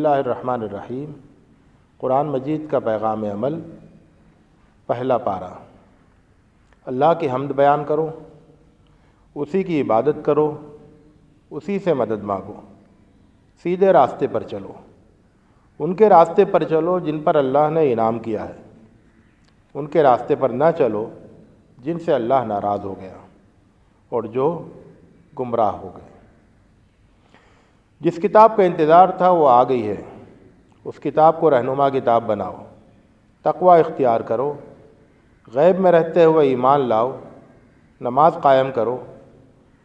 اللہ الرحمن الرحیم۔ قرآن مجید کا پیغام عمل، پہلا پارہ۔ اللہ کی حمد بیان کرو، اسی کی عبادت کرو، اسی سے مدد مانگو، سیدھے راستے پر چلو، ان کے راستے پر چلو جن پر اللہ نے انعام کیا ہے، ان کے راستے پر نہ چلو جن سے اللہ ناراض ہو گیا اور جو گمراہ ہو گئے۔ جس کتاب کا انتظار تھا وہ آ گئی ہے، اس کتاب کو رہنما کتاب بناؤ، تقوی اختیار کرو، غیب میں رہتے ہوئے ایمان لاؤ، نماز قائم کرو،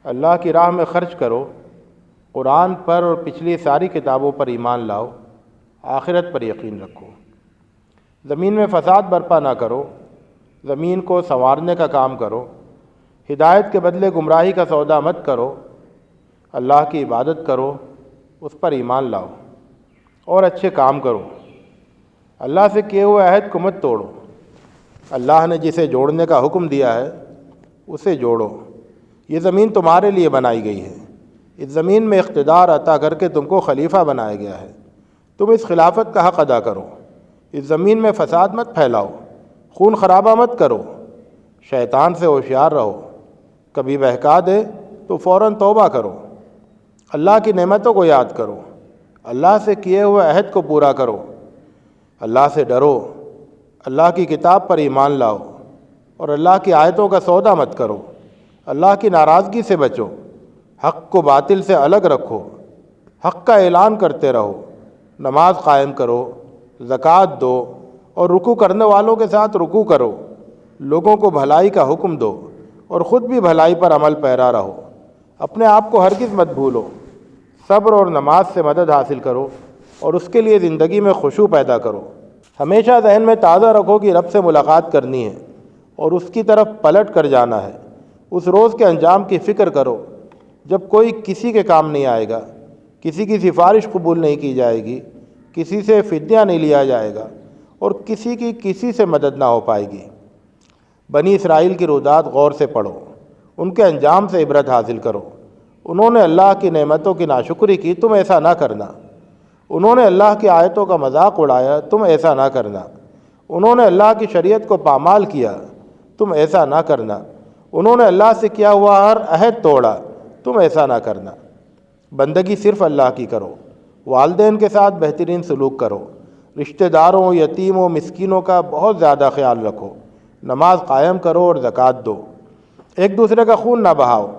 اللہ کی راہ میں خرچ کرو، قرآن پر اور پچھلی ساری کتابوں پر ایمان لاؤ، آخرت پر یقین رکھو، زمین میں فساد برپا نہ کرو، زمین کو سنوارنے کا کام کرو، ہدایت کے بدلے گمراہی کا سودا مت کرو، اللہ کی عبادت کرو، اس پر ایمان لاؤ اور اچھے کام کرو، اللہ سے کیے ہوئے عہد کو مت توڑو، اللہ نے جسے جوڑنے کا حکم دیا ہے اسے جوڑو۔ یہ زمین تمہارے لیے بنائی گئی ہے، اس زمین میں اقتدار عطا کر کے تم کو خلیفہ بنایا گیا ہے، تم اس خلافت کا حق ادا کرو، اس زمین میں فساد مت پھیلاؤ، خون خرابہ مت کرو، شیطان سے ہوشیار رہو، کبھی بہکا دے تو فوراً توبہ کرو، اللہ کی نعمتوں کو یاد کرو، اللہ سے کیے ہوئے عہد کو پورا کرو، اللہ سے ڈرو، اللہ کی کتاب پر ایمان لاؤ اور اللہ کی آیتوں کا سودا مت کرو، اللہ کی ناراضگی سے بچو، حق کو باطل سے الگ رکھو، حق کا اعلان کرتے رہو، نماز قائم کرو، زکوٰۃ دو اور رکوع کرنے والوں کے ساتھ رکوع کرو، لوگوں کو بھلائی کا حکم دو اور خود بھی بھلائی پر عمل پیرا رہو، اپنے آپ کو ہرگز مت بھولو، صبر اور نماز سے مدد حاصل کرو اور اس کے لیے زندگی میں خشوع پیدا کرو۔ ہمیشہ ذہن میں تازہ رکھو کہ رب سے ملاقات کرنی ہے اور اس کی طرف پلٹ کر جانا ہے۔ اس روز کے انجام کی فکر کرو جب کوئی کسی کے کام نہیں آئے گا، کسی کی سفارش قبول نہیں کی جائے گی، کسی سے فدیہ نہیں لیا جائے گا اور کسی کی کسی سے مدد نہ ہو پائے گی۔ بنی اسرائیل کی رودات غور سے پڑھو، ان کے انجام سے عبرت حاصل کرو۔ انہوں نے اللہ کی نعمتوں کی ناشکری کی، تم ایسا نہ کرنا۔ انہوں نے اللہ کی آیتوں کا مذاق اڑایا، تم ایسا نہ کرنا۔ انہوں نے اللہ کی شریعت کو پامال کیا، تم ایسا نہ کرنا۔ انہوں نے اللہ سے کیا ہوا ہر عہد توڑا، تم ایسا نہ کرنا۔ بندگی صرف اللہ کی کرو، والدین کے ساتھ بہترین سلوک کرو، رشتہ داروں، یتیموں، مسکینوں کا بہت زیادہ خیال رکھو، نماز قائم کرو اور زکوٰۃ دو۔ ایک دوسرے کا خون نہ بہاؤ،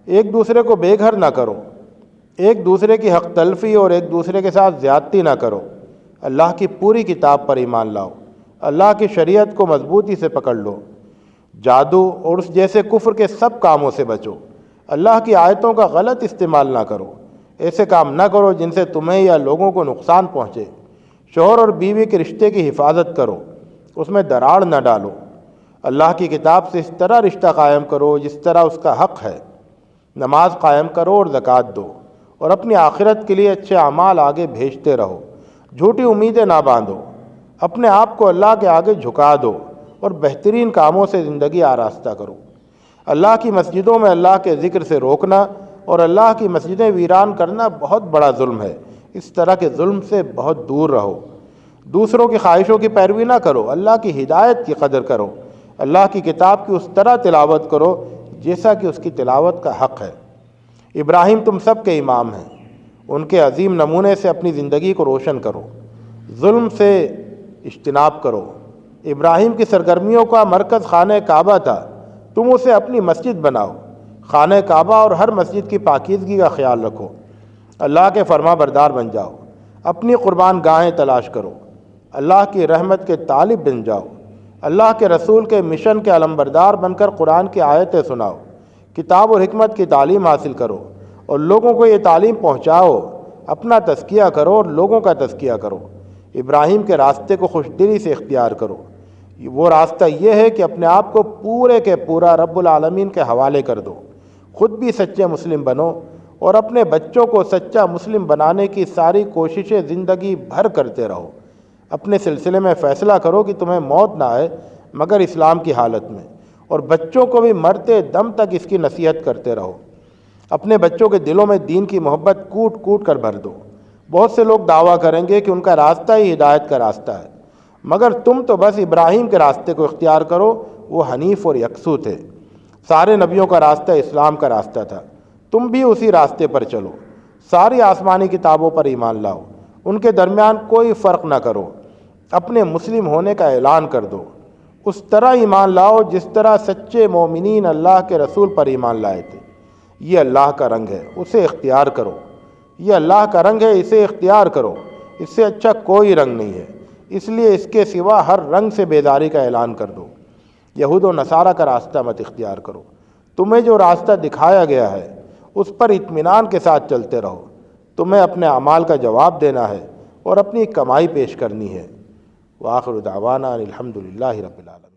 ایک دوسرے کو بے گھر نہ کرو، ایک دوسرے کی حق تلفی اور ایک دوسرے کے ساتھ زیادتی نہ کرو۔ اللہ کی پوری کتاب پر ایمان لاؤ، اللہ کی شریعت کو مضبوطی سے پکڑ لو، جادو اور اس جیسے کفر کے سب کاموں سے بچو۔ اللہ کی آیتوں کا غلط استعمال نہ کرو، ایسے کام نہ کرو جن سے تمہیں یا لوگوں کو نقصان پہنچے۔ شوہر اور بیوی کے رشتے کی حفاظت کرو، اس میں دراڑ نہ ڈالو۔ اللہ کی کتاب سے اس طرح رشتہ قائم کرو جس طرح اس کا حق ہے۔ نماز قائم کرو اور زکوٰۃ دو اور اپنی آخرت کے لیے اچھے اعمال آگے بھیجتے رہو۔ جھوٹی امیدیں نہ باندھو، اپنے آپ کو اللہ کے آگے جھکا دو اور بہترین کاموں سے زندگی آراستہ کرو۔ اللہ کی مسجدوں میں اللہ کے ذکر سے روکنا اور اللہ کی مسجدیں ویران کرنا بہت بڑا ظلم ہے، اس طرح کے ظلم سے بہت دور رہو۔ دوسروں کی خواہشوں کی پیروی نہ کرو، اللہ کی ہدایت کی قدر کرو۔ اللہ کی کتاب کی اس طرح تلاوت کرو جیسا کہ اس کی تلاوت کا حق ہے۔ ابراہیم تم سب کے امام ہیں، ان کے عظیم نمونے سے اپنی زندگی کو روشن کرو، ظلم سے اجتناب کرو۔ ابراہیم کی سرگرمیوں کا مرکز خانہ کعبہ تھا، تم اسے اپنی مسجد بناؤ۔ خانہ کعبہ اور ہر مسجد کی پاکیزگی کا خیال رکھو، اللہ کے فرما بردار بن جاؤ، اپنی قربان گاہیں تلاش کرو، اللہ کی رحمت کے طالب بن جاؤ، اللہ کے رسول کے مشن کے علمبردار بن کر قرآن کی آیتیں سناؤ، کتاب اور حکمت کی تعلیم حاصل کرو اور لوگوں کو یہ تعلیم پہنچاؤ، اپنا تزکیہ کرو اور لوگوں کا تزکیہ کرو۔ ابراہیم کے راستے کو خوش دلی سے اختیار کرو، وہ راستہ یہ ہے کہ اپنے آپ کو پورے کے پورا رب العالمین کے حوالے کر دو، خود بھی سچے مسلم بنو اور اپنے بچوں کو سچا مسلم بنانے کی ساری کوششیں زندگی بھر کرتے رہو۔ اپنے سلسلے میں فیصلہ کرو کہ تمہیں موت نہ آئے مگر اسلام کی حالت میں، اور بچوں کو بھی مرتے دم تک اس کی نصیحت کرتے رہو۔ اپنے بچوں کے دلوں میں دین کی محبت کوٹ کوٹ کر بھر دو، بہت سے لوگ دعویٰ کریں گے کہ ان کا راستہ ہی ہدایت کا راستہ ہے، مگر تم تو بس ابراہیم کے راستے کو اختیار کرو، وہ حنیف اور یکسو تھے۔ سارے نبیوں کا راستہ اسلام کا راستہ تھا، تم بھی اسی راستے پر چلو۔ ساری آسمانی کتابوں پر ایمان لاؤ، ان کے درمیان کوئی فرق نہ کرو، اپنے مسلم ہونے کا اعلان کر دو۔ اس طرح ایمان لاؤ جس طرح سچے مومنین اللہ کے رسول پر ایمان لائے تھے۔ یہ اللہ کا رنگ ہے، اسے اختیار کرو۔ یہ اللہ کا رنگ ہے، اسے اختیار کرو۔ اس سے اچھا کوئی رنگ نہیں ہے، اس لیے اس کے سوا ہر رنگ سے بیداری کا اعلان کر دو۔ یہود و نصارہ کا راستہ مت اختیار کرو، تمہیں جو راستہ دکھایا گیا ہے اس پر اطمینان کے ساتھ چلتے رہو۔ تمہیں اپنے اعمال کا جواب دینا ہے اور اپنی کمائی پیش کرنی ہے۔ وآخر دعوانا الحمد للہ رب العالمین۔